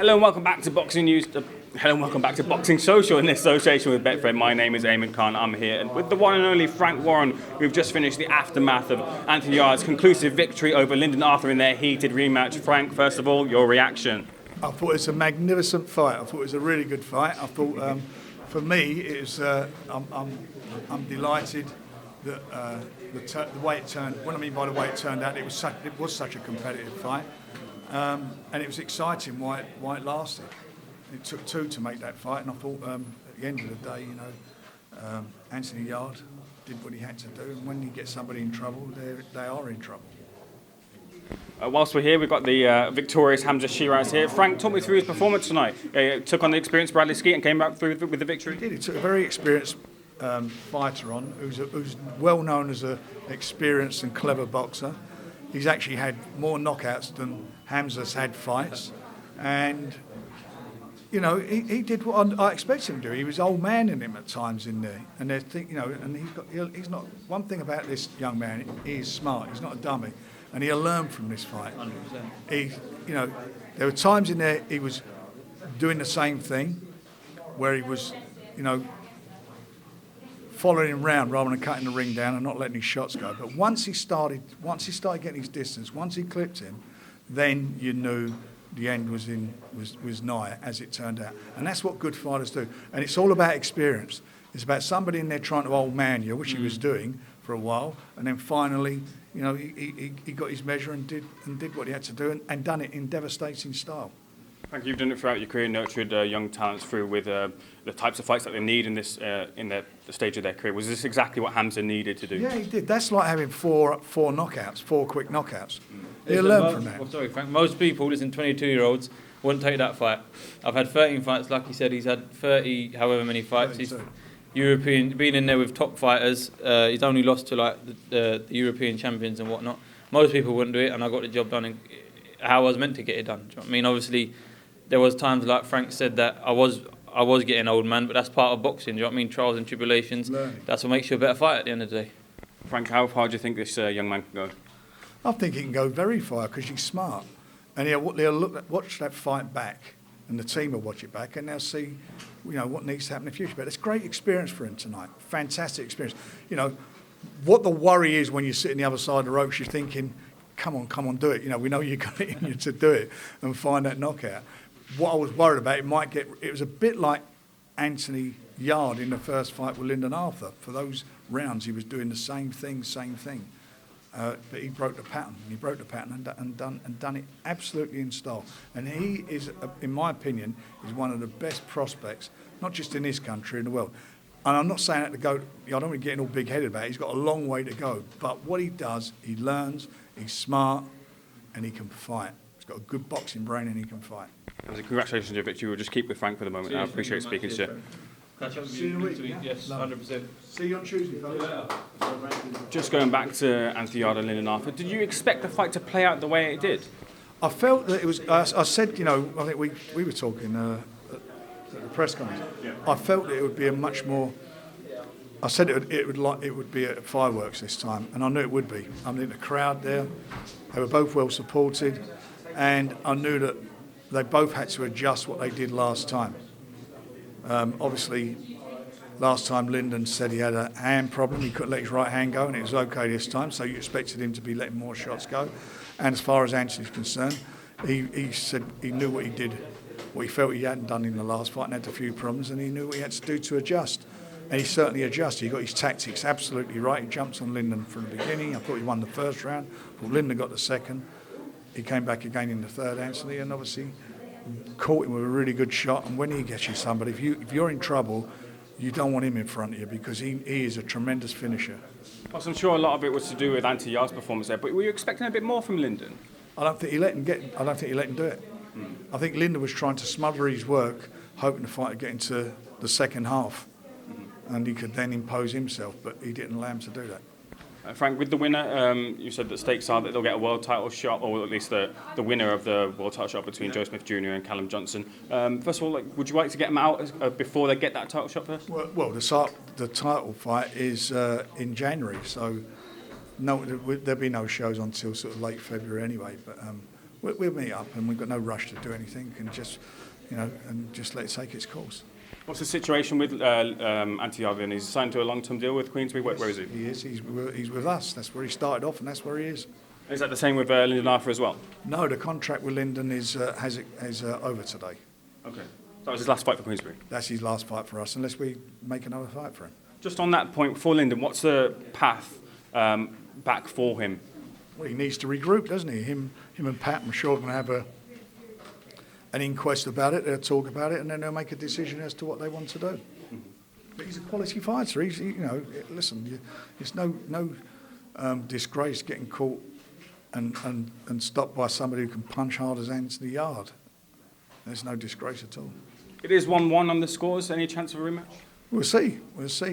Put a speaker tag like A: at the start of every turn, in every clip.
A: Hello and welcome back to Boxing News. Hello and welcome back to Boxing Social in association with Betfred. My name is Ayman Khan. I'm here with the one and only Frank Warren. We've just finished the aftermath of Anthony Yarde's conclusive victory over Lyndon in their heated rematch. Frank, first of all, your reaction?
B: I thought it was a magnificent fight. I thought it was a really good fight. I thought, for me, it was. I'm delighted that the way it turned. What I mean by the way it turned out, it was such a competitive fight, and it was exciting why it lasted. It took two to make that fight, and I thought at the end of the day, Anthony Yarde did what he had to do, and when you get somebody in trouble, they are in trouble.
A: Whilst we're here, we've got the victorious Hamza Shiraz here. Frank, talk me through his performance tonight. Took on the experienced Bradley Skeet and came back through with the victory.
B: He did. He took a very experienced fighter on, who's well known as an experienced and clever boxer. He's actually had more knockouts than Hamza's had fights, and he did what I expected him to do. He was old man in him at times in there, and and he's not. One thing about this young man, he is smart. He's not a dummy, and he'll learn from this fight. 100%. There were times in there he was doing the same thing, where he was, following him round rather than cutting the ring down and not letting his shots go. But once he started getting his distance, once he clipped him, then you knew the end was nigh, as it turned out. And that's what good fighters do. And it's all about experience. It's about somebody in there trying to old man you, which he was doing for a while, and then finally, he got his measure and did what he had to do, and done it in devastating style.
A: Frank, you've done it throughout your career, nurtured young talents through with the types of fights that they need in this in the stage of their career. Was this exactly what Hamza needed to do?
B: Yeah, he did. That's like having four quick knockouts. He'll learn from that.
C: Sorry, Frank. Most people, listen, 22-year-olds, wouldn't take that fight. I've had 13 fights, like he said. He's had 30, however many fights. 32. He's European, been in there with top fighters. He's only lost to like the European champions and whatnot. Most people wouldn't do it, and I got the job done how I was meant to get it done. Do you know what I mean? Obviously, there was times, like Frank said, that I was getting old, man, but that's part of boxing. Do you know what I mean? Trials and tribulations.
B: Learning.
C: That's what makes you a better fighter at the end of the day.
A: Frank, how far do you think this young man can go?
B: I think he can go very far because he's smart, and they'll watch that fight back, and the team will watch it back, and they'll see, what needs to happen in the future. But it's great experience for him tonight. Fantastic experience. What the worry is when you sit on the other side of the ropes, you're thinking, come on, do it. We know you've got it in you to do it and find that knockout. What I was worried about, it was a bit like Anthony Yarde in the first fight with Lyndon. For those rounds, he was doing the same thing. But he broke the pattern. And done it absolutely in style. And he is, in my opinion, is one of the best prospects, not just in this country, in the world. And I'm not saying that to go. I don't want to get all big-headed about it. He's got a long way to go. But what he does, he learns. He's smart, and he can fight. He's got a good boxing brain, and he can fight.
A: Congratulations on your victory. We'll just keep with Frank for the moment. I appreciate speaking to you.
C: Catch up with
B: See you in a week.
C: Yes, 100%.
B: See you on Tuesday, fellas.
A: Just going back to Anthony Yarde and Lyndon, did you expect the fight to play out the way it did?
B: I felt that it was. I said, I think we were talking at the press conference. Yeah. I felt that it would be a much more. I said it would be at fireworks this time, and I knew it would be. I mean, the crowd there, they were both well supported, and I knew that they both had to adjust what they did last time. Obviously, last time Lyndon said he had a hand problem. He couldn't let his right hand go, and it was okay this time. So you expected him to be letting more shots go. And as far as Anthony's concerned, he said he knew what he did, what he felt he hadn't done in the last fight, and had a few problems, and he knew what he had to do to adjust. And he certainly adjusted. He got his tactics absolutely right. He jumped on Lyndon from the beginning. I thought he won the first round. Well, Lyndon got the second. He came back again in the third, Anthony, and obviously caught him with a really good shot. And when he gets you somebody, if you're in trouble, you don't want him in front of you because he is a tremendous finisher.
A: Well, I'm sure a lot of it was to do with Anthony Yarde's performance there, but were you expecting a bit more from Lyndon?
B: I don't think he let him do it. I think Lyndon was trying to smother his work, hoping the fight would get into the second half, and he could then impose himself, but he didn't allow him to do that.
A: Frank, with the winner, you said the stakes are that they'll get a world title shot, or at least the winner of the world title shot between Joe Smith Jr. and Callum Johnson. First of all, would you like to get them out before they get that title shot first?
B: Well, the title fight is in January, so no, there'll be no shows until sort of late February anyway. But we'll meet up, and we've got no rush to do anything, and just, and just let it take its course.
A: What's the situation with Anthony Yarde? He's signed to a long-term deal with Queensbury. Where is he?
B: He is. He's with us. That's where he started off, and that's where he is.
A: Is that the same with Lyndon as well?
B: No, the contract with Lyndon is over today.
A: Okay. That was his last fight for Queensbury?
B: That's his last fight for us, unless we make another fight for him.
A: Just on that point, for Lyndon, what's the path back for him?
B: Well, he needs to regroup, doesn't he? Him and Pat, I'm sure, are going to have an inquest about it. They'll talk about it, and then they'll make a decision as to what they want to do. Mm-hmm. But he's a quality fighter. Listen, it's no disgrace getting caught and stopped by somebody who can punch hard as Anthony Yarde. There's no disgrace at all.
A: It is 1-1 on the scores. Any chance of a rematch?
B: We'll see.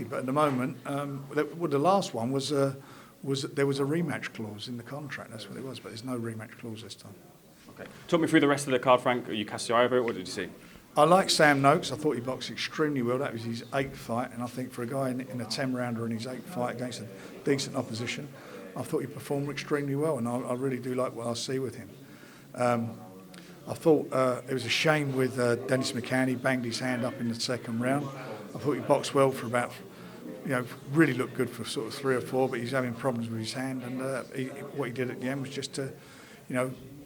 B: But at the moment, the last one was there was a rematch clause in the contract. That's what it was. But there's no rematch clause this time.
A: Okay. Talk me through the rest of the card, Frank. You cast your eye over it. What did you see?
B: I like Sam Noakes. I thought he boxed extremely well. That was his 8th fight, and I think for a guy in a 10-rounder in his 8th fight against a decent opposition, I thought he performed extremely well, and I really do like what I see with him. I thought it was a shame with Dennis McCann. He banged his hand up in the second round. I thought he boxed well for about, really looked good for sort of 3 or 4, but he's having problems with his hand, and what he did at the end was just to,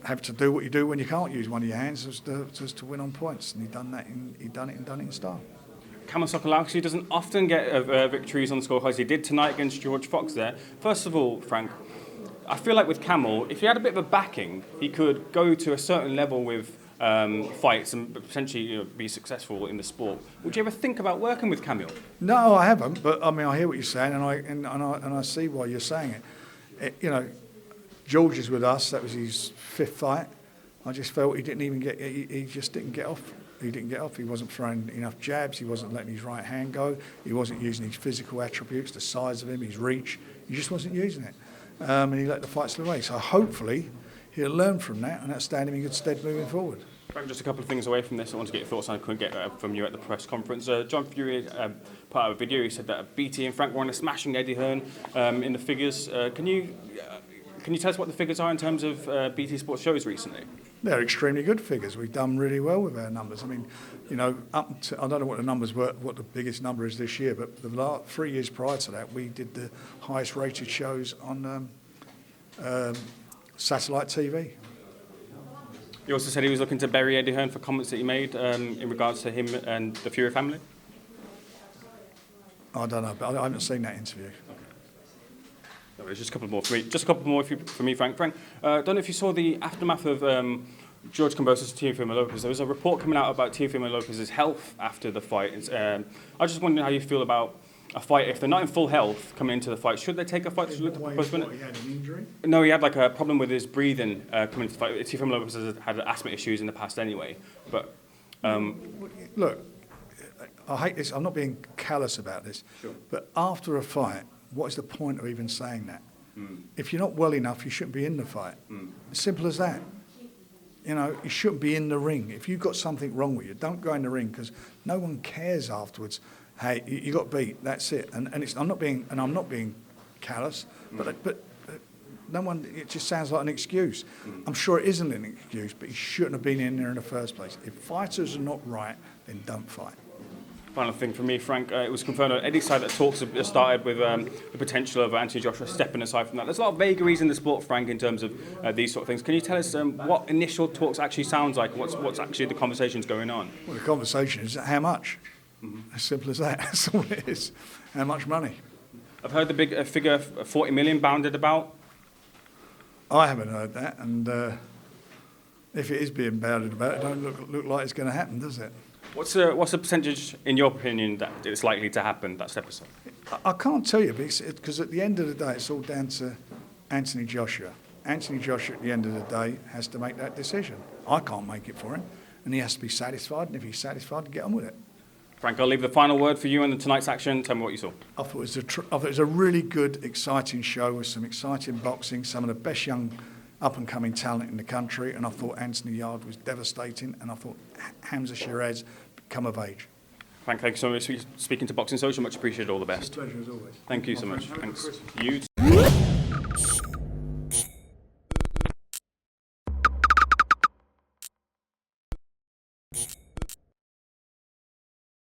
B: have to do what you do when you can't use one of your hands, just to win on points, and he done it in style.
A: Kamil Sokolowski doesn't often get victories on the scorecards. He did tonight against George Fox there. First of all, Frank, I feel like with Kamil, if he had a bit of a backing, he could go to a certain level with fights and potentially be successful in the sport. Would you ever think about working with Kamil?
B: No, I haven't. But I mean, I hear what you're saying, and I see why you're saying it. George is with us. That was his 5th fight. I just felt he didn't even get. He just didn't get off. He didn't get off. He wasn't throwing enough jabs. He wasn't letting his right hand go. He wasn't using his physical attributes, the size of him, his reach. He just wasn't using it, and he let the fight slip away. So hopefully he'll learn from that, and that'll stand him in good stead moving forward.
A: Frank, just a couple of things away from this. I want to get your thoughts on. I couldn't get from you at the press conference. John Fury put out a video. He said that BT and Frank Warren are smashing Eddie Hearn in the figures. Can you tell us what the figures are in terms of BT Sports shows recently?
B: They're extremely good figures. We've done really well with our numbers. I mean, I don't know what the numbers were, what the biggest number is this year, but the last 3 years prior to that, we did the highest rated shows on satellite TV.
A: You also said he was looking to bury Eddie Hearn for comments that he made in regards to him and the Fury family?
B: I don't know, but I haven't seen that interview.
A: No, there's just a couple more for me. Just a couple more for me, Frank. Frank, don't know if you saw the aftermath of George Kambosos to Teofimo Lopez. There was a report coming out about Teofimo Lopez's health after the fight. I was just wondering how you feel about a fight. If they're not in full health coming into the fight, should they take a fight to postpone it?
B: He had an injury?
A: No, he had like a problem with his breathing coming into the fight. Teofimo Lopez has had asthma issues in the past anyway. But
B: Look, I hate this. I'm not being callous about this.
A: Sure.
B: But after a fight, what is the point of even saying that? If you're not well enough, you shouldn't be in the fight. As simple as that. You shouldn't be in the ring. If you've got something wrong with you, don't go in the ring, because no one cares afterwards. Hey, you got beat. That's it. And I'm not being callous, but no one. It just sounds like an excuse. I'm sure it isn't an excuse, but you shouldn't have been in there in the first place. If fighters are not right, then don't fight.
A: final thing for me, Frank, it was confirmed on Eddie's side that talks have started with the potential of Anthony Joshua stepping aside from that. There's a lot of vagaries in the sport, Frank, in terms of these sort of things. Can you tell us what initial talks actually sounds like? What's actually the conversations going on?
B: Well, the conversation is how much. As simple as that. That's all it is. How much money?
A: I've heard the big figure 40 million bounded about.
B: I haven't heard that, and if it is being bounded about, it don't look like it's going to happen, does it?
A: What's the percentage, in your opinion, that it's likely to happen, that step aside?
B: I can't tell you, because at the end of the day, it's all down to Anthony Joshua. Anthony Joshua, at the end of the day, has to make that decision. I can't make it for him, and he has to be satisfied, and if he's satisfied, get on with it.
A: Frank, I'll leave the final word for you and tonight's action. Tell me what you saw.
B: I thought it was a really good, exciting show with some exciting boxing, some of the best young up-and-coming talent in the country, and I thought Anthony Yarde was devastating, and I thought Hamza Shiraz come of age.
A: Frank, thank you so much for speaking to Boxing Social. Much appreciated. All the best.
B: It's a pleasure as always.
A: Thank you so much. Thanks. You.